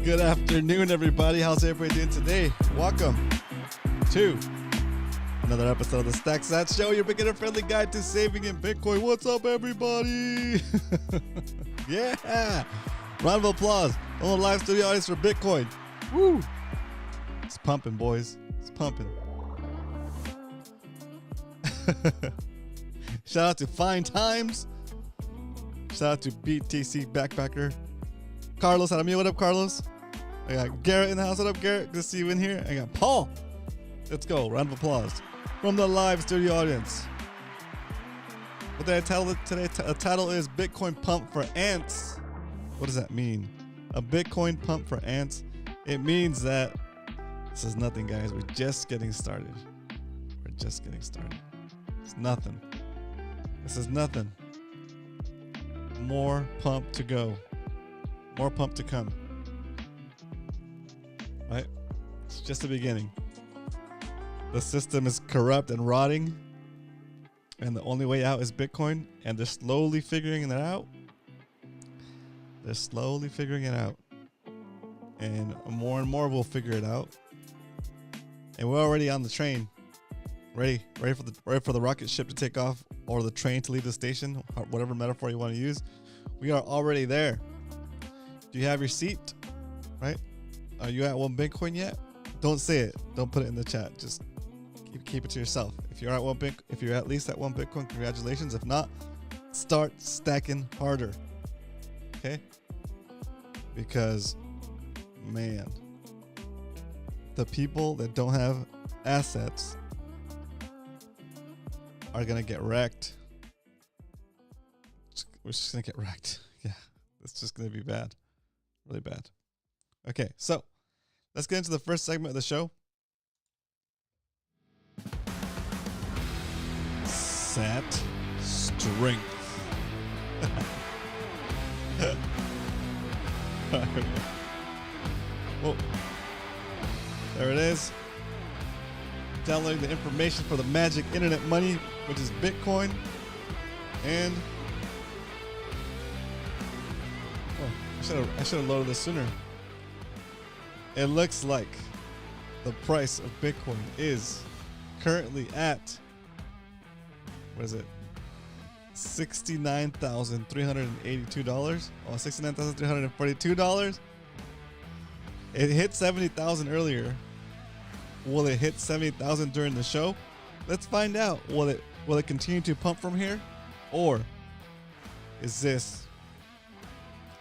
Good afternoon, everybody. How's everybody doing today? Welcome to another episode of the StackSat Show, your beginner-friendly guide to saving in Bitcoin. What's up, everybody? Yeah! Round of applause. On the live studio audience for Bitcoin. Woo! It's pumping, boys. It's pumping. Shout out to Fine Times. Shout out to BTC Backpacker. Carlos Aramillo. What up, Carlos? I got Garrett in the house. What up, Garrett? Good to see you in here. I got Paul. Let's go. Round of applause from the live studio audience. What did I title it today? The title is Bitcoin Pump for Ants. What does that mean? A Bitcoin pump for ants? It means that this is nothing, guys. We're just getting started. We're just getting started. It's nothing. This is nothing. More pump to go. More pump to come. Right? It's just the beginning. The system is corrupt and rotting, and the only way out is Bitcoin, and they're slowly figuring it out. They're slowly figuring it out. And more will figure it out. And we're already on the train. Ready for the rocket ship to take off, or the train to leave the station, whatever metaphor you want to use. We are already there. Do you have your seat? Right? Are you at one Bitcoin yet? Don't say it. Don't put it in the chat. Just keep it to yourself. If you're at least at one Bitcoin, congratulations. If not, start stacking harder. Okay? Because, man, the people that don't have assets are gonna get wrecked. We're just gonna get wrecked. Yeah, it's just gonna be bad, really bad. Okay, so let's get into the first segment of the show. Sat strength. Whoa. There it is. Downloading the information for the magic internet money, which is Bitcoin. And I should have loaded this sooner. It looks like the price of Bitcoin is currently at, what is it? $69,382. Oh, $69,342. It hit 70,000 earlier. Will it hit 70,000 during the show? Let's find out. Will it continue to pump from here? Or is this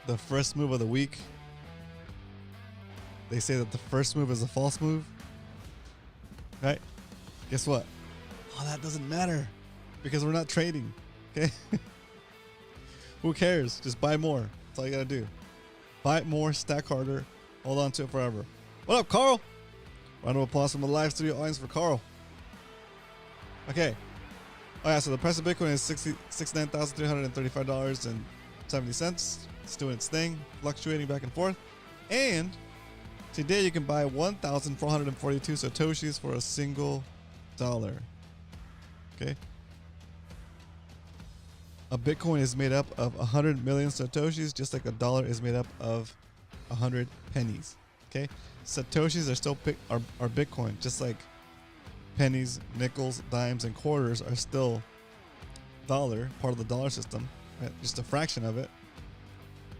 the first move of the week? They say that the first move is a false move. Right? Guess what? Oh, that doesn't matter because we're not trading. Okay? Who cares? Just buy more. That's all you gotta do. Buy more, stack harder, hold on to it forever. What up, Carl? Round of applause from the live studio audience for Carl. Okay. Oh yeah, so the price of Bitcoin is $69,335.70. It's doing its thing, fluctuating back and forth. And today you can buy 1,442 Satoshis for a single dollar. Okay. A Bitcoin is made up of 100 million Satoshis, just like a dollar is made up of 100 pennies. Okay. Satoshis are still are Bitcoin, just like pennies, nickels, dimes, and quarters are still dollar, part of the dollar system, right? Just a fraction of it.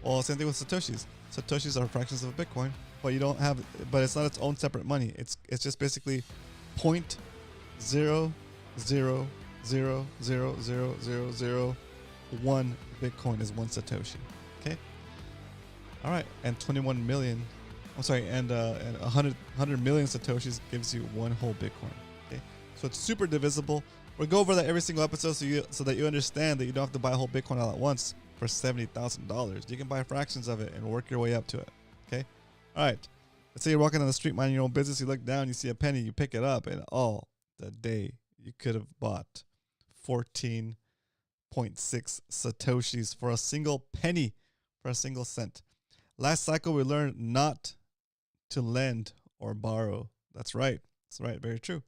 Well, same thing with Satoshis. Satoshis are fractions of a Bitcoin, but it's not its own separate money. It's just basically 0.000000001 Bitcoin is one Satoshi. Okay. All right, and 21 million. I'm sorry, and 100 million Satoshis gives you one whole Bitcoin. Okay, so it's super divisible. We'll go over that every single episode so that you understand that you don't have to buy a whole Bitcoin all at once for $70,000. You can buy fractions of it and work your way up to it. Okay, all right. Let's say you're walking on the street minding your own business. You look down, you see a penny, you pick it up, and the day you could have bought 14.6 Satoshis for a single penny, for a single cent. Last cycle, we learned not to lend or borrow. That's right. That's right. Very true.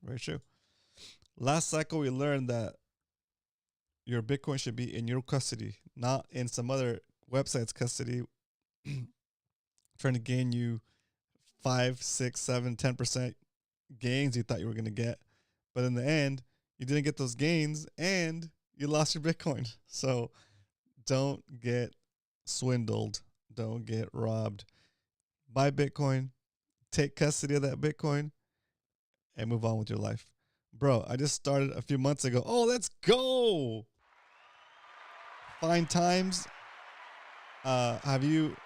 Very true. Last cycle, we learned that your Bitcoin should be in your custody, not in some other website's custody trying to gain you 5, 6, 7, 10% gains you thought you were going to get. But in the end, you didn't get those gains and you lost your Bitcoin. So don't get swindled. Don't get robbed. Buy Bitcoin, take custody of that Bitcoin, and move on with your life. Bro, I just started a few months ago. Oh, let's go. Find times. Have you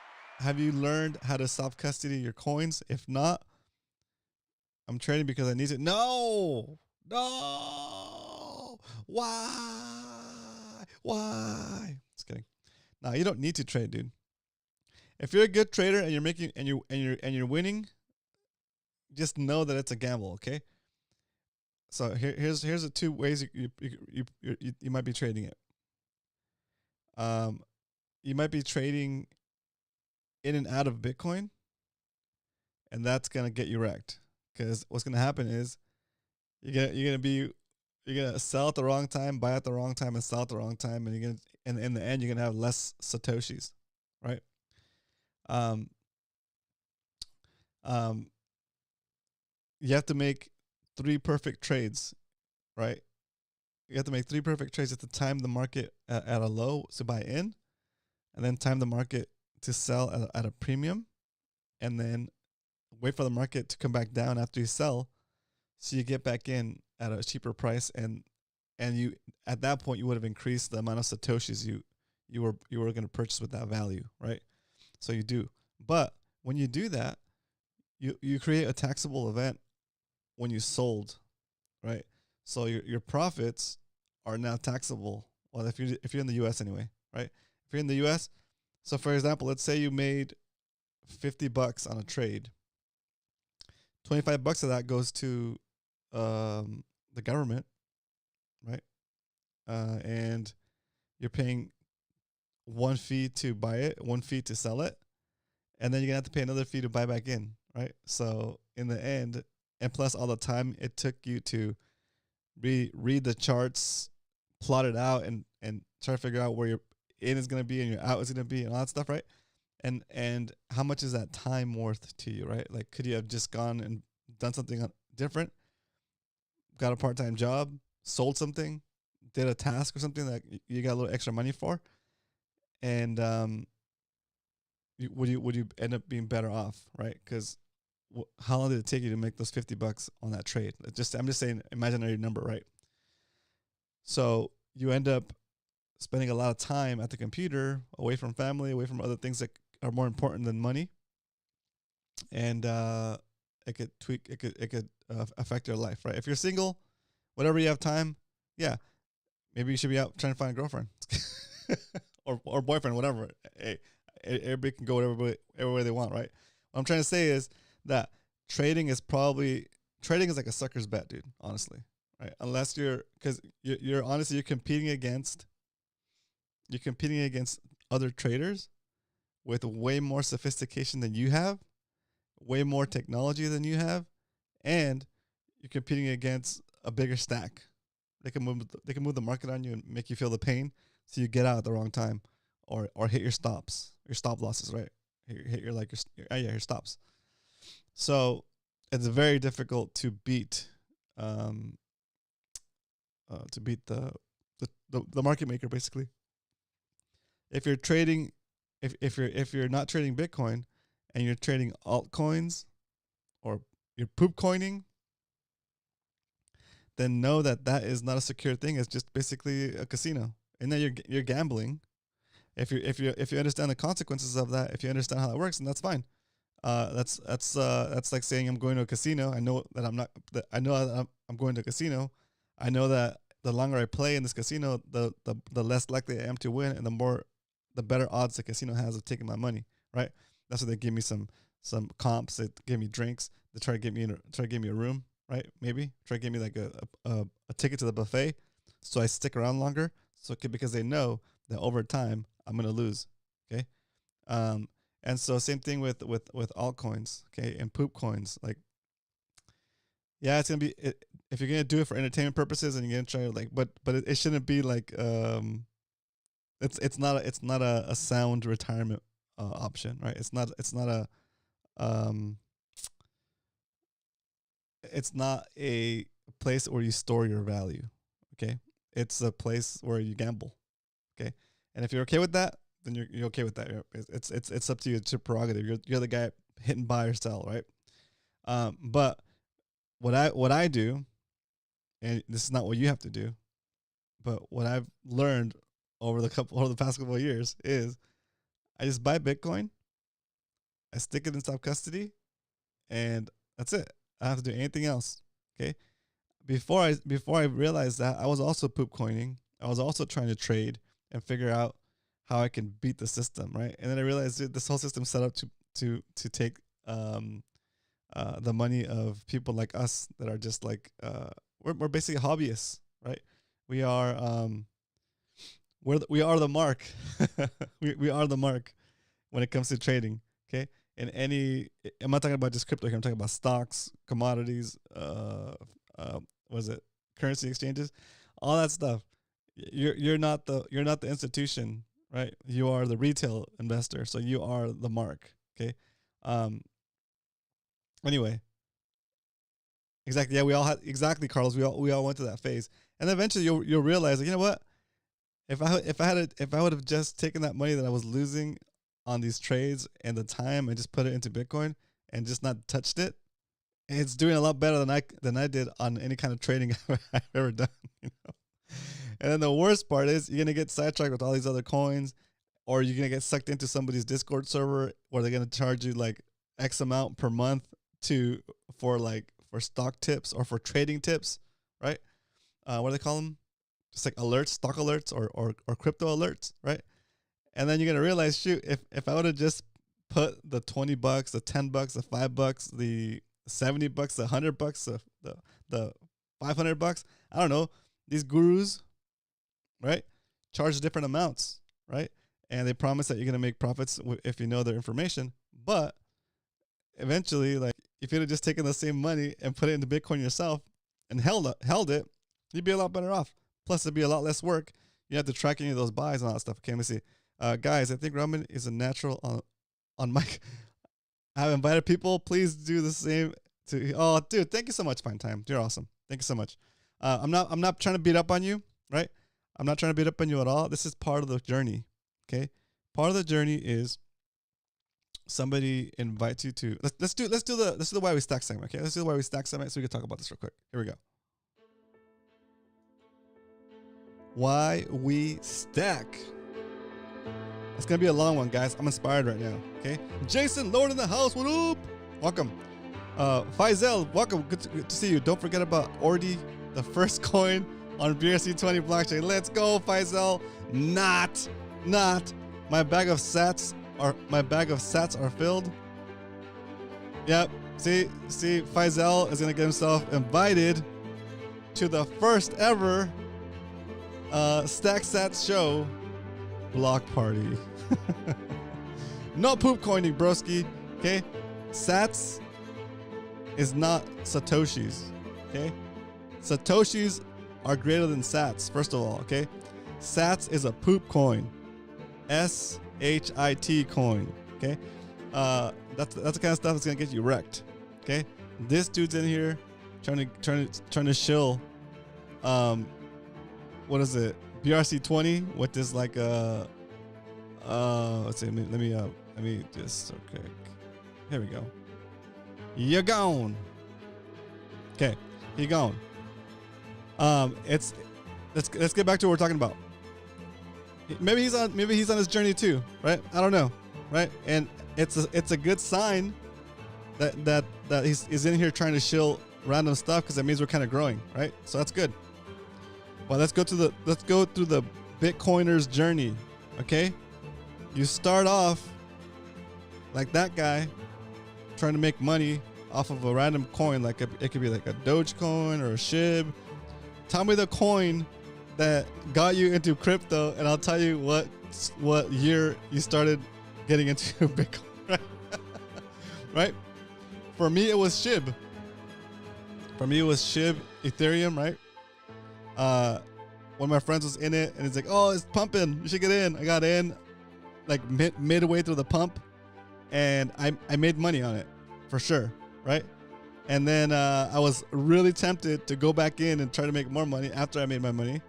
learned how to self-custody your coins? If not, I'm trading because I need to. No. Why? Just kidding. No, you don't need to trade, dude. If you're a good trader and you're making and you're winning, just know that it's a gamble, okay? So here's the two ways you might be trading it. You might be trading in and out of Bitcoin, and that's gonna get you wrecked. Because what's gonna happen is you're gonna sell at the wrong time, buy at the wrong time, and sell at the wrong time, and in the end you're gonna have less satoshis, right? You have to make 3 perfect trades, right? You have to make 3 perfect trades at the time the market at a low to buy in, and then time the market to sell at a premium, and then wait for the market to come back down after you sell, so you get back in at a cheaper price, and you at that point you would have increased the amount of satoshis you were going to purchase with that value, right? So you do, but when you do that, you create a taxable event when you sold, right? So your profits are now taxable. Well, if you're in the U.S. anyway, right? If you're in the U.S., so for example, let's say you made $50 on a trade. $25 of that goes to the government, right? And you're paying 1 fee to buy it, 1 fee to sell it, and then you're gonna have to pay another fee to buy back in, right? So in the end, and plus all the time it took you to read the charts, plot it out, and try to figure out where your in is gonna be and your out is gonna be and all that stuff, right? And how much is that time worth to you, right? Like, could you have just gone and done something different, got a part-time job, sold something, did a task or something that you got a little extra money for, and would you end up being better off, right? Because how long did it take you to make those $50 on that trade? I'm just saying imaginary number, right? So you end up spending a lot of time at the computer, away from family, away from other things that are more important than money, and it could affect your life, right? If you're single, whatever you have time, yeah, maybe you should be out trying to find a girlfriend or boyfriend, whatever. Hey, everybody can go whatever way they want, right? What I'm trying to say is that trading is like a sucker's bet, dude. Honestly, right? Unless because you're honestly you're competing against other traders with way more sophistication than you have, way more technology than you have, and you're competing against a bigger stack. They can move the market on you and make you feel the pain, so you get out at the wrong time, or hit your stop losses, right? Hit your stops. So it's very difficult to beat the market maker, basically. If you're trading, if you're not trading Bitcoin and you're trading altcoins or you're poop coining, then know that is not a secure thing. It's just basically a casino, and then you're gambling. If you understand the consequences of that, if you understand how that works, then that's fine. That's like saying I'm going to a casino. I know that I'm going to a casino. I know that the longer I play in this casino, the less likely I am to win, and the better odds the casino has of taking my money. Right? That's why they give me some comps. They give me drinks. They try to get me a room. Right? Maybe try to give me like a ticket to the buffet, so I stick around longer. So because they know that over time I'm gonna lose. Okay. And so same thing with altcoins, okay, and poop coins. Like, yeah, it's gonna be if you're gonna do it for entertainment purposes and you're gonna try to but it shouldn't be like it's not a sound retirement option, right? It's not um it's not a place where you store your value. Okay, it's a place where you gamble. Okay, and if you're okay with that, then you're okay with that. It's up to you. It's your prerogative. You're the guy hitting buy or sell, right? But what I do, and this is not what you have to do, but what I've learned over the past couple of years is I just buy Bitcoin, I stick it in self custody, and that's it. I don't have to do anything else. Okay. Before I realized that, I was also poop coining. I was also trying to trade and figure out how I can beat the system, right? And then I realized that this whole system set up to take the money of people like us that are just like we're basically hobbyists, right? We are we are the mark. we are the mark when it comes to trading. Okay, in any, I'm not talking about just crypto here. I'm talking about stocks, commodities, what is it, currency exchanges, all that stuff. You're not the institution, right? You are the retail investor, so you are the mark. Okay. Anyway, exactly. Yeah, we all had exactly, Carlos. We all went to that phase, and eventually you'll realize, like, you know what? If I would have just taken that money that I was losing on these trades and the time and just put it into Bitcoin and just not touched it, it's doing a lot better than I did on any kind of trading I've ever done. You know? And then the worst part is you're gonna get sidetracked with all these other coins, or you're gonna get sucked into somebody's Discord server where they're gonna charge you like X amount per month for stock tips or for trading tips, right? What do they call them? Just like alerts, stock alerts, or crypto alerts, right? And then you're gonna realize, shoot, if I would have just put the $20, the $10, the $5, the $70, the $100, the $500, I don't know, these gurus, right, charge different amounts, right? And they promise that you're gonna make profits if you know their information. But eventually, like, if you'd have just taken the same money and put it into Bitcoin yourself and held it, you'd be a lot better off. Plus, it'd be a lot less work. You have to track any of those buys and all that stuff. Okay, let me see. Guys, I think Ramen is a natural on mic. I've invited people. Please do the same. Oh, dude, thank you so much, Fine Time. You're awesome. Thank you so much. I'm not trying to beat up on you, right? I'm not trying to beat up on you at all. This is part of the journey. Okay, part of the journey is somebody invites you to let's do the why we stack segment. Okay, let's do the why we stack segment so we can talk about this real quick. Here we go. Why we stack. It's gonna be a long one, guys. I'm inspired right now. Okay, Jason Lord in the house. What up? Welcome. Faisal, welcome. Good to see you. Don't forget about Ordi, the first coin on BRC20 blockchain. Let's go, Faisal. Not. My bag of sats are filled. Yep. See, Faisal is gonna get himself invited to the first ever Stack Sats show block party. No poop coining, broski. Okay, Sats is not Satoshis. Okay, Satoshis are greater than Sats. First of all, okay, Sats is a poop coin. SHIT coin. Okay, that's the kind of stuff that's gonna get you wrecked. Okay, this dude's in here trying to shill. What is it? BRC20 with this like let's see. Let me just okay. Here we go. You're gone. Okay, he gone. Let's get back to what we're talking about. Maybe he's on his journey too, right? I don't know, right? And it's a good sign that he's in here trying to shill random stuff, because that means we're kind of growing, right? So that's good. Well, let's go through the Bitcoiner's journey, okay? You start off like that guy trying to make money off of a random coin, like it could be like a Dogecoin or a SHIB. Tell me the coin that got you into crypto, and I'll tell you what year you started getting into Bitcoin. Right? Right? For me, it was SHIB. Ethereum, right? One of my friends was in it, and he's like, "Oh, it's pumping. You should get in." I got in. like midway through the pump, and I made money on it for sure, right? And then I was really tempted to go back in and try to make more money after I made my money,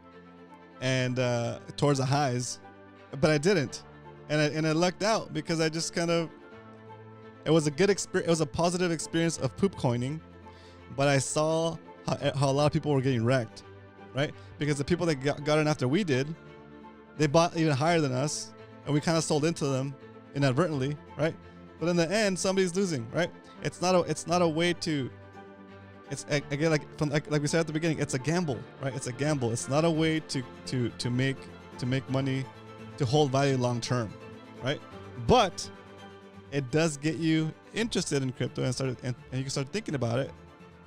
and towards the highs, but I didn't, and I lucked out because I just kind of, it was a good experience. It was a positive experience of poop coining, but I saw how a lot of people were getting wrecked, right? Because the people that got in after we did, they bought even higher than us, and we kind of sold into them inadvertently, right? But in the end, somebody's losing, right? It's not a way to. It's again like we said at the beginning. It's a gamble, right? It's a gamble. It's not a way to make money, to hold value long term, right? But it does get you interested in crypto and you can start thinking about it,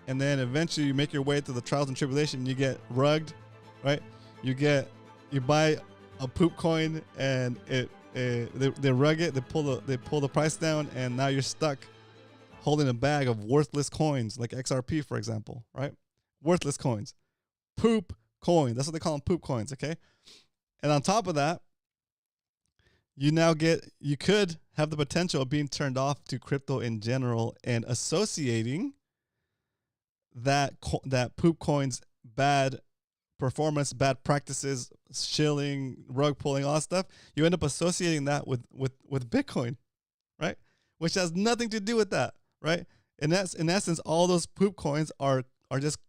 and then eventually you make your way through the trials and tribulation. You get rugged, right? You buy a poop coin and they rug it, they pull the price down, and now you're stuck holding a bag of worthless coins like XRP, for example, right? Worthless coins, poop coin. That's what they call them, poop coins. Okay, and on top of that, you could have the potential of being turned off to crypto in general and associating that poop coins bad performance, bad practices, shilling, rug pulling, all that stuff. You end up associating that with Bitcoin, right? Which has nothing to do with that, right? And that's, in essence, all those poop coins are just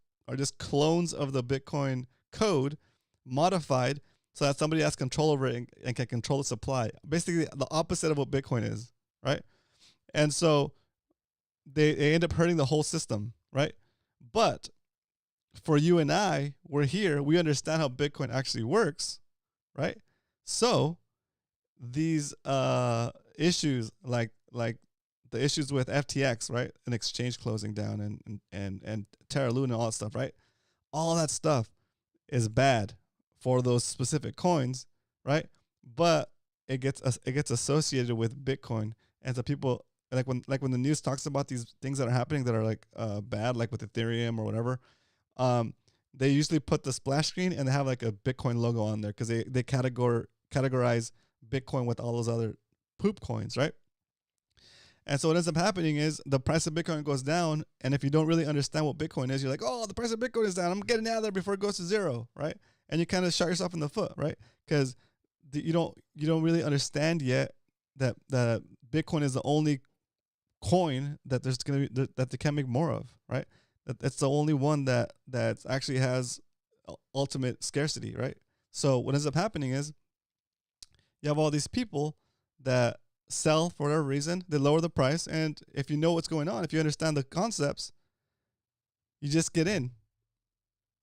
clones of the Bitcoin code, modified so that somebody has control over it and can control the supply. Basically, the opposite of what Bitcoin is, right? And so they end up hurting the whole system, right? But for you and I, we're here. We understand how Bitcoin actually works, right? So these issues, like the issues with FTX, right, and exchange closing down, and Terra Luna, all that stuff, right? All that stuff is bad for those specific coins, right? But it gets associated with Bitcoin, and so people like when the news talks about these things that are happening that are like bad, like with Ethereum or whatever. They usually put the splash screen and they have like a Bitcoin logo on there because they categorize Bitcoin with all those other poop coins, right? And so what ends up happening is the price of Bitcoin goes down, and if you don't really understand what Bitcoin is, you're like, oh, the price of Bitcoin is down, I'm getting out of there before it goes to zero, right? And you kind of shot yourself in the foot, right? Because you don't really understand yet that Bitcoin is the only coin that there's gonna be that they can make more of, right? That's the only one that actually has ultimate scarcity, right? So what ends up happening is you have all these people that sell for whatever reason, they lower the price, and if you know what's going on, if you understand the concepts, you just get in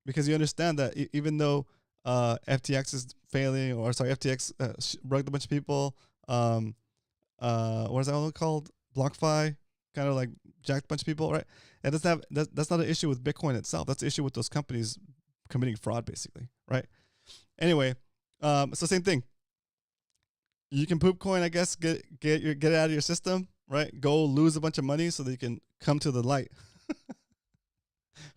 because you understand that even though FTX is failing, or sorry, FTX rugged a bunch of people, what is that one called? BlockFi, kind of like jacked a bunch of people, right? And that's not an issue with Bitcoin itself. That's the issue with those companies committing fraud, basically, right? Anyway, so same thing. You can poop coin, I guess, get it out of your system, right? Go lose a bunch of money so that you can come to the light,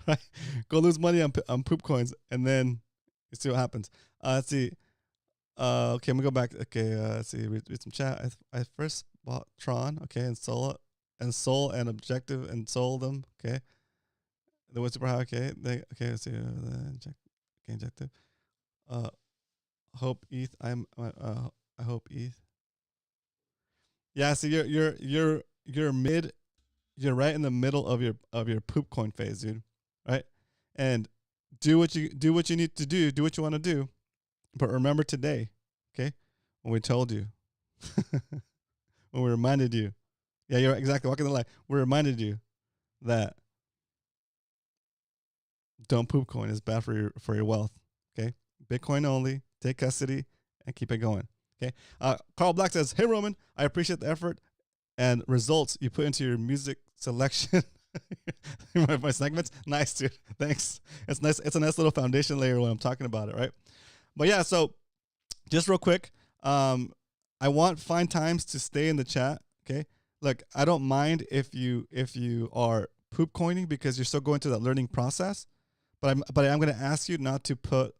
right? Go lose money on poop coins, and then you see what happens. Let's see. Okay, I'm gonna go back. Okay, let's see. Read some chat. I first bought Tron, okay, and Sol and Objective and sold them. Okay, they went super high. Okay, let's see. Objective. Hope ETH. I hope ETH. Yeah, so you're mid. You're right in the middle of your poop coin phase, dude. Right, and do what you need to do. Do what you want to do, but remember today, okay, when we told you, when we reminded you. Yeah, you're exactly walking the line. We reminded you that don't poop coin is bad for your wealth. Okay, Bitcoin only. Take custody and keep it going. Okay. Carl Black says, "Hey Roman, I appreciate the effort and results you put into your music selection." my segments, nice, dude. Thanks. It's nice. It's a nice little foundation layer when I'm talking about it, right? But yeah, so just real quick, I want Fine Times to stay in the chat. Okay. Look, I don't mind if you are poop coining because you're still going through that learning process, but I'm going to ask you not to put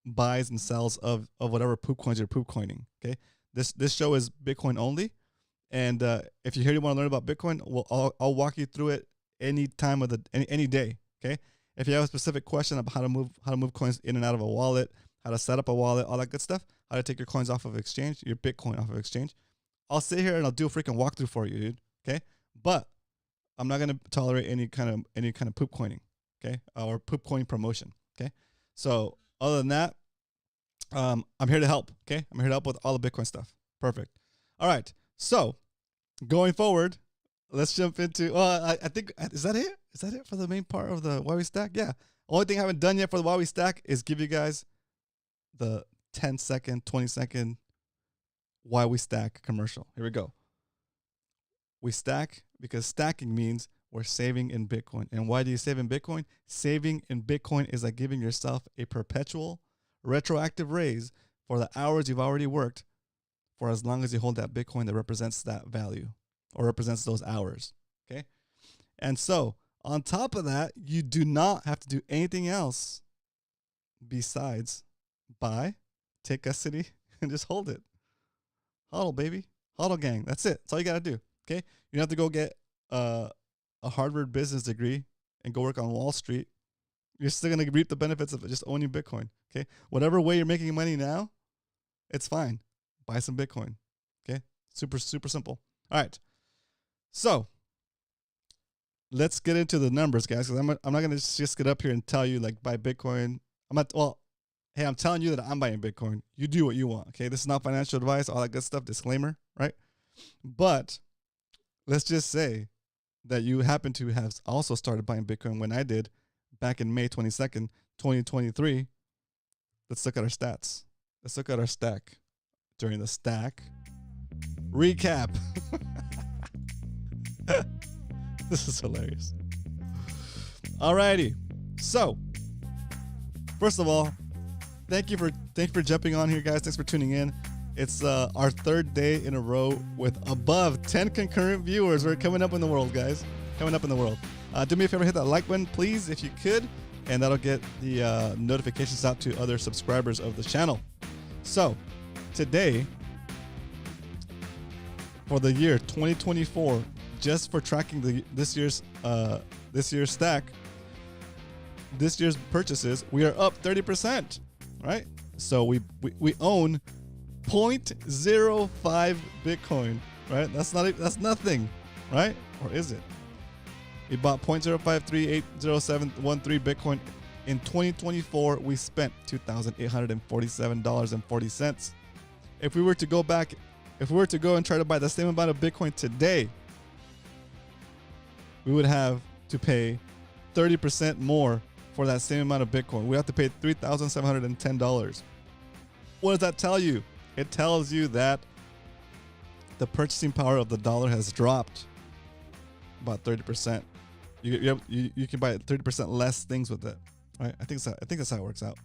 buys and sells of whatever poop coins you're poop coining. Okay, This show is Bitcoin only. And if you really want to learn about Bitcoin, I'll walk you through it any time of any day. Okay. If you have a specific question about how to move coins in and out of a wallet, how to set up a wallet, all that good stuff, how to take your coins off of exchange, your Bitcoin off of exchange, I'll sit here and I'll do a freaking walkthrough for you, dude. Okay. But I'm not gonna tolerate any kind of poop coining, okay, or poop coin promotion. Okay. So other than that, I'm here to help. Okay. I'm here to help with all the Bitcoin stuff. Perfect. All right. So going forward, let's jump into, I think, is that it? Is that it for the main part of the Why We Stack? Yeah. Only thing I haven't done yet for the Why We Stack is give you guys the 10-second, 20-second Why We Stack commercial. Here we go. We stack because stacking means we're saving in Bitcoin. And why do you save in Bitcoin? Saving in Bitcoin is like giving yourself a perpetual retroactive raise for the hours you've already worked for as long as you hold that Bitcoin that represents that value or represents those hours. Okay. And so on top of that, you do not have to do anything else besides buy, take custody, and just hold it. HODL, baby. HODL gang. That's it. That's all you got to do. Okay. You don't have to go get a Harvard business degree and go work on Wall Street. You're still going to reap the benefits of just owning Bitcoin. Okay. Whatever way you're making money now, it's fine. Buy some Bitcoin. Okay. Super, super simple. All right. So let's get into the numbers, guys, because I'm not going to just get up here and tell you like buy Bitcoin. Hey, I'm telling you that I'm buying Bitcoin. You do what you want. Okay. This is not financial advice, all that good stuff. Disclaimer, right? But let's just say that you happen to have also started buying Bitcoin when I did back in May 22nd, 2023. Let's look at our stats. Let's look at our stack during the stack recap. This is hilarious. Alrighty. So, first of all, thank you for jumping on here, guys. Thanks for tuning in. It's our third day in a row with above 10 concurrent viewers. We're coming up in the world, guys. Coming up in the world. Do me a favor, hit that like button, please, if you could, and that'll get the notifications out to other subscribers of the channel. So, today, for the year 2024, just for tracking this year's stack, this year's purchases, we are up 30%, right? So we own 0.05 Bitcoin, right? That's nothing, right? Or is it? We bought 0.05380713 Bitcoin. In 2024, we spent $2,847.40. If we were to go and try to buy the same amount of Bitcoin today, we would have to pay 30% more for that same amount of Bitcoin. We have to pay $3,710. What does that tell you? It tells you that the purchasing power of the dollar has dropped about 30%. You can buy 30% less things with it, right? I think that's how it works out,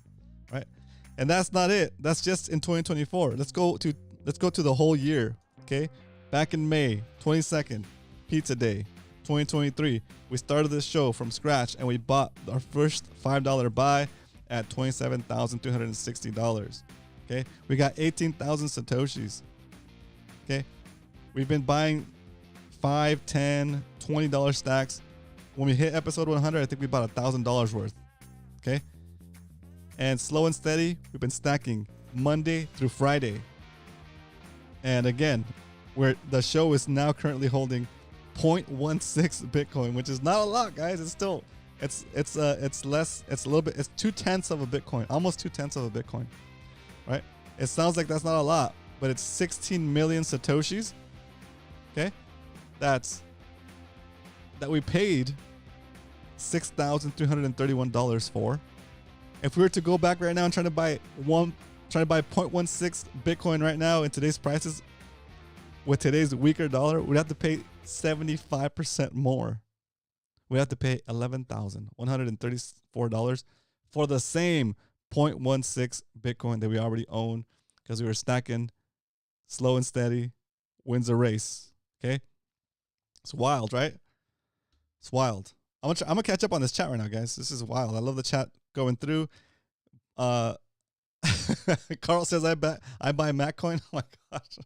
right? And that's not it. That's just in 2024. Let's go to the whole year, okay? Back in May 22nd, Pizza Day, 2023, we started this show from scratch and we bought our first $5 buy at $27,360. Okay, we got 18,000 Satoshis. Okay, we've been buying $5, $10, $20 stacks. When we hit episode 100, I think we bought $1,000 worth. Okay, and slow and steady, we've been stacking Monday through Friday. And again, the show is now currently holding 0.16 Bitcoin, which is not a lot, guys. It's still it's less. It's a little bit. It's 0.2 of a Bitcoin, almost 0.2 of a Bitcoin. Right? It sounds like that's not a lot, but it's 16 million Satoshis. Okay? That we paid $6,331 for. If we were to go back right now and try to buy 0.16 Bitcoin right now in today's prices with today's weaker dollar, we'd have to pay 75% more. We have to pay $11,134 for the same 0.16 Bitcoin that we already own because we were stacking slow and steady, wins a race. Okay. It's wild, right? It's wild. I'm gonna catch up on this chat right now, guys. This is wild. I love the chat going through. Carl says I buy Maccoin. Oh my gosh!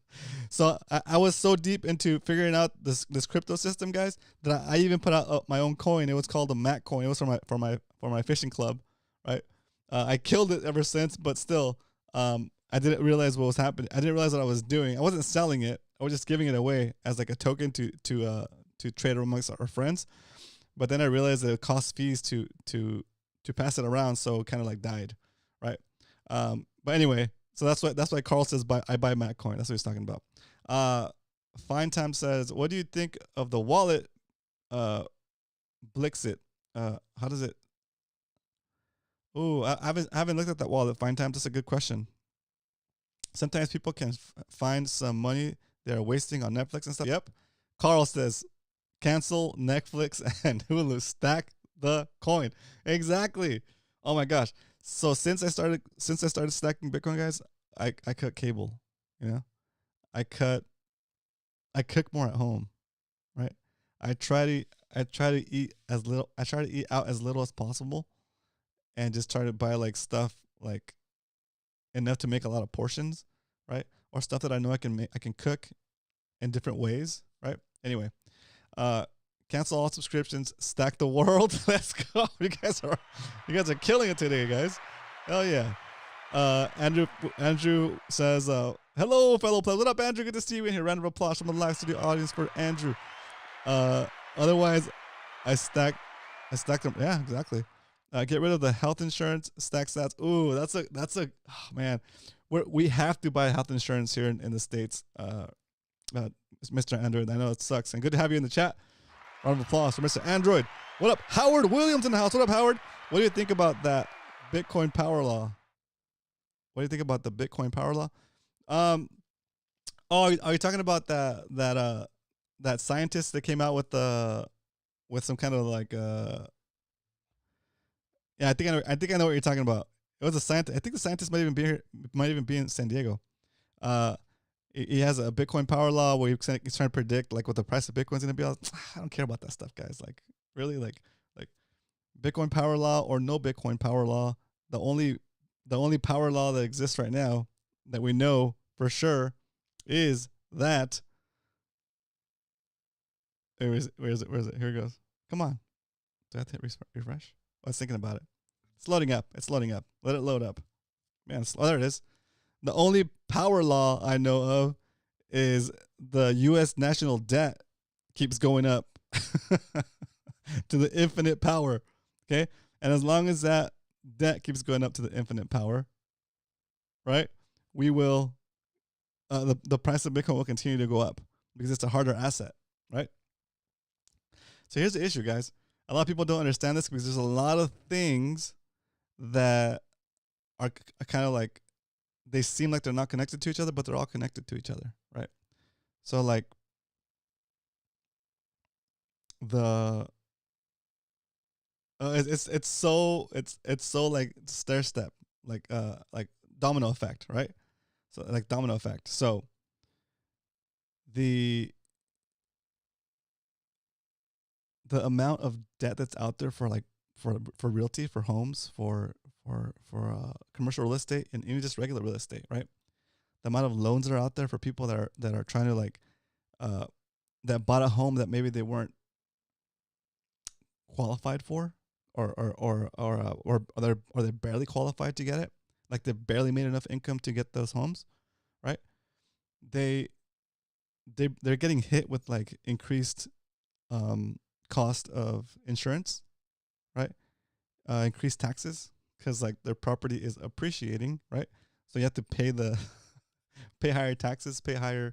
So I was so deep into figuring out this crypto system, guys, that I even put out my own coin. It was called a Maccoin. It was for my fishing club, right? I killed it ever since, but still, I didn't realize what was happening. I didn't realize what I was doing. I wasn't selling it. I was just giving it away as like a token to trade amongst our friends. But then I realized that it costs fees to pass it around, so it kind of like died, right? But anyway, so that's why Carl says I buy Maccoin. That's what he's talking about. Fine Time says, what do you think of the wallet? Blixit. How does it? Oh, I haven't looked at that wallet. Fine Time. That's a good question. Sometimes people can find some money they're wasting on Netflix and stuff. Yep. Carl says, cancel Netflix and Hulu. Stack the coin. Exactly. Oh my gosh. So since I started stacking Bitcoin, guys, I cut cable. You know, I cook more at home, right? I try to eat as little. I try to eat out as little as possible, and just try to buy like stuff like enough to make a lot of portions, right? Or stuff that I know I can cook in different ways, right? Anyway, cancel all subscriptions, stack the world. Let's go. You guys are killing it today, guys. Hell yeah. Andrew says, hello, fellow players. What up, Andrew? Good to see you in here. Round of applause from the live studio audience for Andrew. Otherwise, I stack them. Yeah, exactly. Get rid of the health insurance, stack stats. Ooh, that's a oh, man. We have to buy health insurance here in the States. Mr. Android, I know it sucks. And good to have you in the chat. Round of applause for Mr. Android. What up? Howard Williams in the house. What up, Howard? What do you think about that Bitcoin power law? What do you think about the Bitcoin power law? Oh, are you talking about that scientist that came out with some kind of like yeah, I think I know what you're talking about. It was a scientist. I think the scientist might even be in San Diego. He has a Bitcoin power law where he's trying to predict like what the price of Bitcoin's gonna be. I don't care about that stuff, guys. Like really, like Bitcoin power law or no Bitcoin power law. The only power law that exists right now that we know for sure is that. Where is it? Here it goes. Come on. Do I have to hit refresh? I was thinking about it. It's loading up. Let it load up. Man, there it is. The only power law I know of is the U.S. national debt keeps going up to the infinite power. Okay? And as long as that debt keeps going up to the infinite power, right, we will, the price of Bitcoin will continue to go up because it's a harder asset, right? So here's the issue, guys. A lot of people don't understand this because there's a lot of things that are kind of like, they seem like they're not connected to each other, but they're all connected to each other, right? So like it's so like stair step, like domino effect, right? So like domino effect. So the amount of debt that's out there for like for realty, for homes, for commercial real estate, and even just regular real estate, right? The amount of loans that are out there for people that are trying to like that bought a home that maybe they weren't qualified for, or they're barely qualified to get it, like they barely made enough income to get those homes, right? They're getting hit with like increased cost of insurance, right? Increased taxes because like their property is appreciating, right? So you have to pay pay higher taxes, pay higher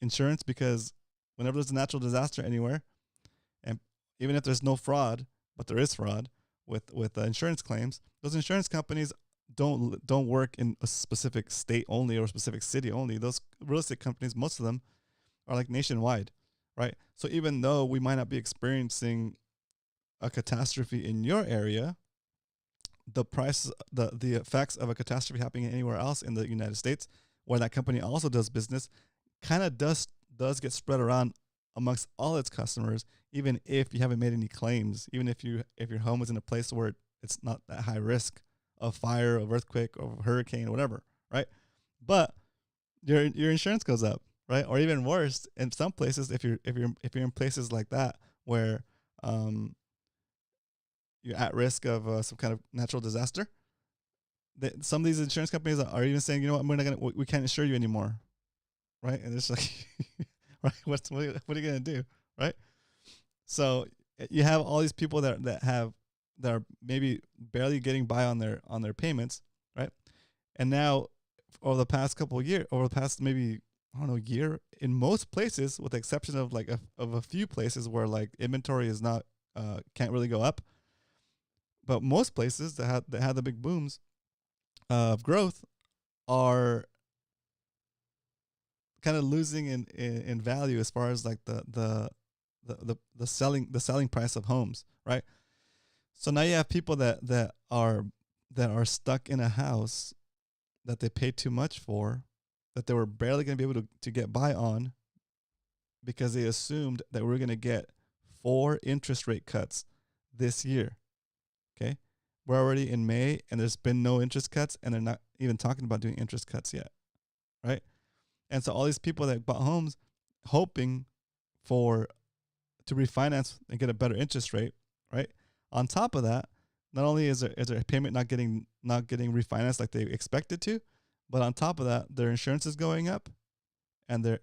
insurance, because whenever there's a natural disaster anywhere, and even if there's no fraud, but there is fraud with insurance claims, those insurance companies don't work in a specific state only or a specific city only. Those real estate companies, most of them, are like nationwide, right? So even though we might not be experiencing a catastrophe in your area, the effects of a catastrophe happening anywhere else in the United States, where that company also does business, kind of does get spread around amongst all its customers, even if you haven't made any claims, even if your home is in a place where it's not that high risk of fire, of earthquake, of hurricane, whatever, right? But your insurance goes up, right? Or even worse, in some places, if you're in places like that where you're at risk of some kind of natural disaster, some of these insurance companies are even saying, you know what, we can't insure you anymore, right? And it's like, right, what are you gonna do, right? So you have all these people that are maybe barely getting by on their payments, right? And now over the past couple of years, over the past maybe, I don't know, year, in most places, with the exception of like a few places where like inventory is not can't really go up, but most places that had the big booms of growth are kind of losing in value as far as like the selling price of homes, right? So now you have people that are stuck in a house that they paid too much for, that they were barely going to be able to get by on, because they assumed that we're going to get 4 interest rate cuts this year. Okay, we're already in May and there's been no interest cuts, and they're not even talking about doing interest cuts yet, right? And so all these people that bought homes hoping to refinance and get a better interest rate, right? On top of that, not only is their payment not getting refinanced like they expected to, but on top of that, their insurance is going up, and if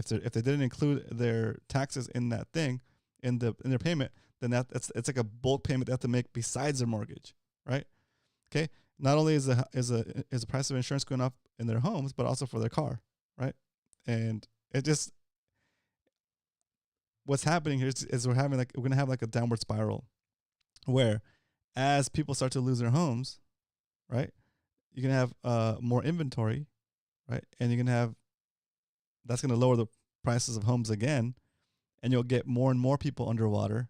they didn't include their taxes in that thing in their payment, then it's like a bulk payment they have to make besides their mortgage, right? Okay. Not only is the price of insurance going up in their homes, but also for their car, right? And it just, what's happening here is we're gonna have like a downward spiral, where as people start to lose their homes, right, you're gonna have more inventory, right, and that's gonna lower the prices of homes again, and you'll get more and more people underwater,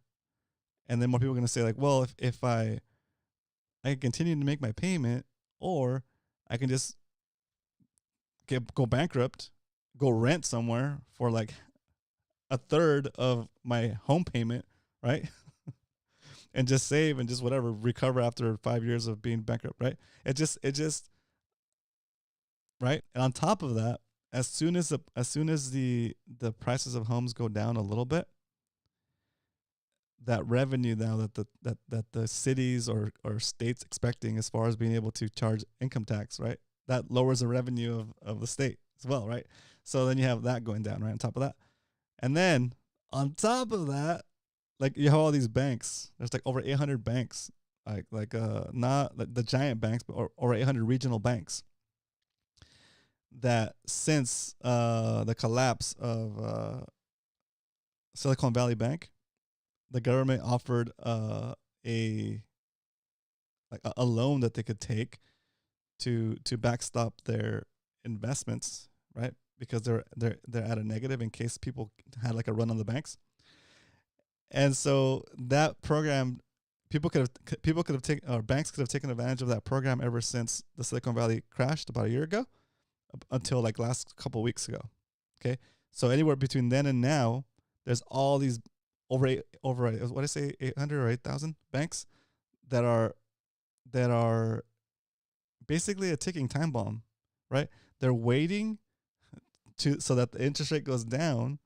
and then more people are gonna say like, well, if I can continue to make my payment, or I can just go bankrupt, go rent somewhere for like a third of my home payment, right? And just save and just whatever, recover after 5 years of being bankrupt, right? It just right. And on top of that, as soon as the prices of homes go down a little bit, that revenue now that the cities or states expecting as far as being able to charge income tax, right? That lowers the revenue of the state as well, right? So then you have that going down, right, on top of that. And then on top of that, like you have all these banks. There's like over 800 banks, not like the giant banks, but over 800 regional banks, that since the collapse of Silicon Valley Bank, the government offered a loan that they could take to backstop their investments, right? Because they're at a negative in case people had like a run on the banks. And so that program, banks could have taken advantage of that program ever since the Silicon Valley crashed about a year ago, until like last couple of weeks ago. Okay, so anywhere between then and now, there's all these over 800 or 8,000 banks that are basically a ticking time bomb, right? They're waiting so that the interest rate goes down,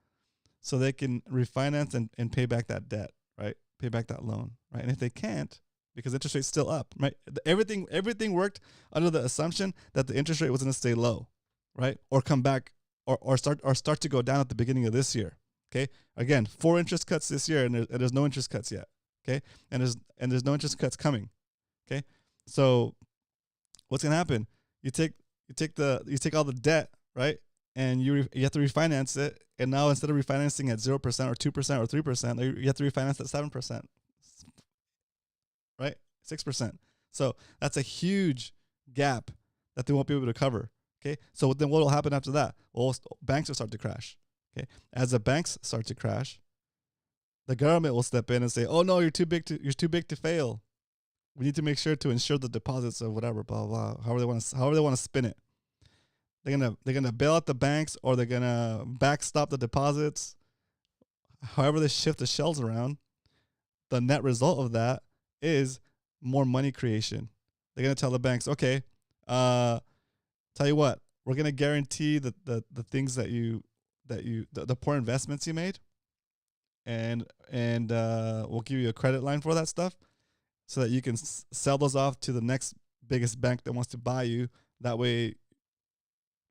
so they can refinance and pay back that debt, right? Pay back that loan, right? And if they can't, because interest rate's still up, right? Everything worked under the assumption that the interest rate was going to stay low, right? Or come back, or start to go down at the beginning of this year. Okay, again, 4 interest cuts this year, and there's no interest cuts yet. Okay, and there's no interest cuts coming. Okay, so what's gonna happen? You take all the debt, right, and you have to refinance it, and now instead of refinancing at 0% or 2% or 3%, you have to refinance at 7%, right, 6%. So that's a huge gap that they won't be able to cover. Okay, so then what will happen after that? Well, banks will start to crash. Okay, as the banks start to crash, the government will step in and say, "Oh no, you're too big to fail. We need to make sure to insure the deposits of whatever, blah blah." However they want to spin it. They're gonna bail out the banks, or they're gonna backstop the deposits. However they shift the shells around, the net result of that is more money creation. They're going to tell the banks, okay, tell you what, we're going to guarantee the things the poor investments you made, and we'll give you a credit line for that stuff so that you can sell those off to the next biggest bank that wants to buy you. That way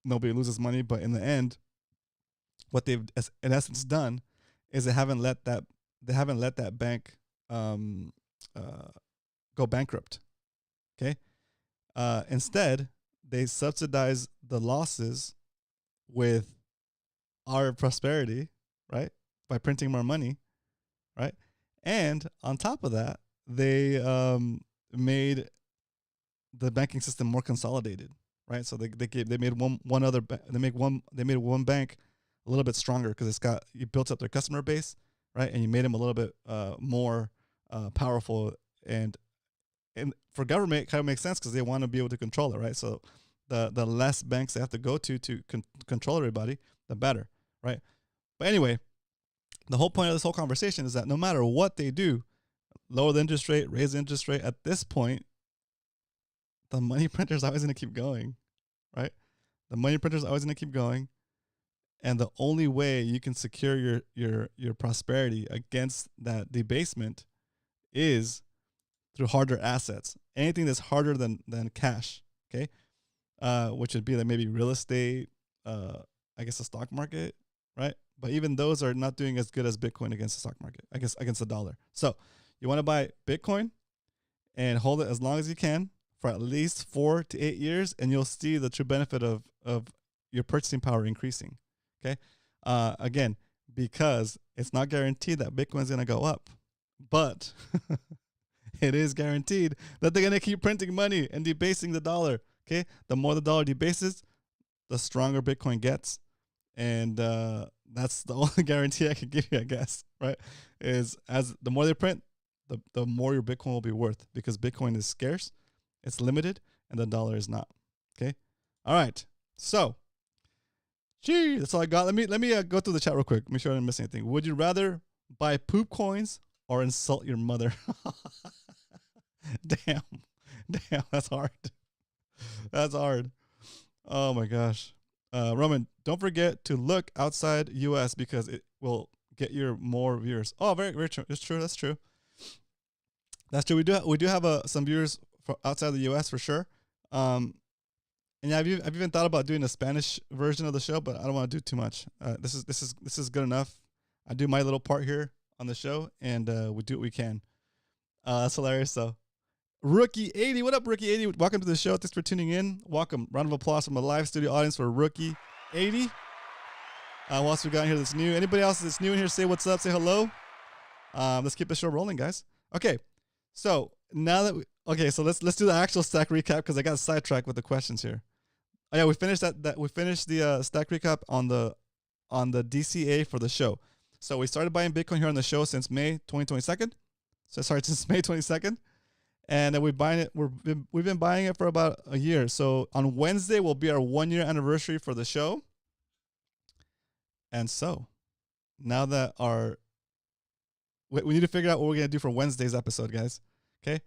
nobody loses money. But in the end, what they've in essence done is they haven't let that bank go bankrupt. Okay. Instead, they subsidize the losses with our prosperity, right? By printing more money, right? And on top of that, they made the banking system more consolidated, right? So they made one bank a little bit stronger because you built up their customer base, right? And you made them a little bit more powerful, and for government, it kind of makes sense because they want to be able to control it, right? So the less banks they have to go to control everybody, the better, right? But anyway, the whole point of this whole conversation is that no matter what they do, lower the interest rate, raise the interest rate, at this point, the money printer is always going to keep going, right? The money printer is always going to keep going. And the only way you can secure your prosperity against that debasement is through harder assets. Anything that's harder than cash, okay? Which would be like maybe real estate, I guess the stock market, right? But even those are not doing as good as Bitcoin against the stock market, I guess against the dollar. So you want to buy Bitcoin and hold it as long as you can for at least 4 to 8 years, and you'll see the true benefit of your purchasing power increasing. Okay. Again, because it's not guaranteed that Bitcoin is going to go up, but it is guaranteed that they're going to keep printing money and debasing the dollar. Okay. The more the dollar debases, the stronger Bitcoin gets. And that's the only guarantee I can give you, I guess, right? Is as the more they print, the more your Bitcoin will be worth, because Bitcoin is scarce, it's limited, and the dollar is not. Okay. All right. So, gee, that's all I got. Let me go through the chat real quick. Make sure I didn't miss anything. Would you rather buy poop coins or insult your mother? Damn, that's hard. That's hard. Oh my gosh. Roman, don't forget to look outside US because it will get your more viewers. Oh, very, very true. It's true. That's true. That's true. We do have some viewers outside the US for sure. And yeah, I've even thought about doing a Spanish version of the show, but I don't want to do too much. This is good enough. I do my little part here on the show, and we do what we can. That's hilarious, though. Rookie 80, what up, Rookie 80? Welcome to the show. Thanks for tuning in. Welcome. Round of applause from the live studio audience for Rookie 80. What else we got in here that's new? Anybody else that's new in here, say what's up, say hello. Let's keep the show rolling, guys. Okay, so now that so let's do the actual stack recap because I got sidetracked with the questions here. Oh yeah, we finished that we finished the stack recap on the DCA for the show. So we started buying Bitcoin here on the show since May 2022nd. Since May 22nd. And then we've been buying it for about a year. So on Wednesday will be our 1 year anniversary for the show. And so now that we need to figure out what we're gonna do for Wednesday's episode, guys. Okay.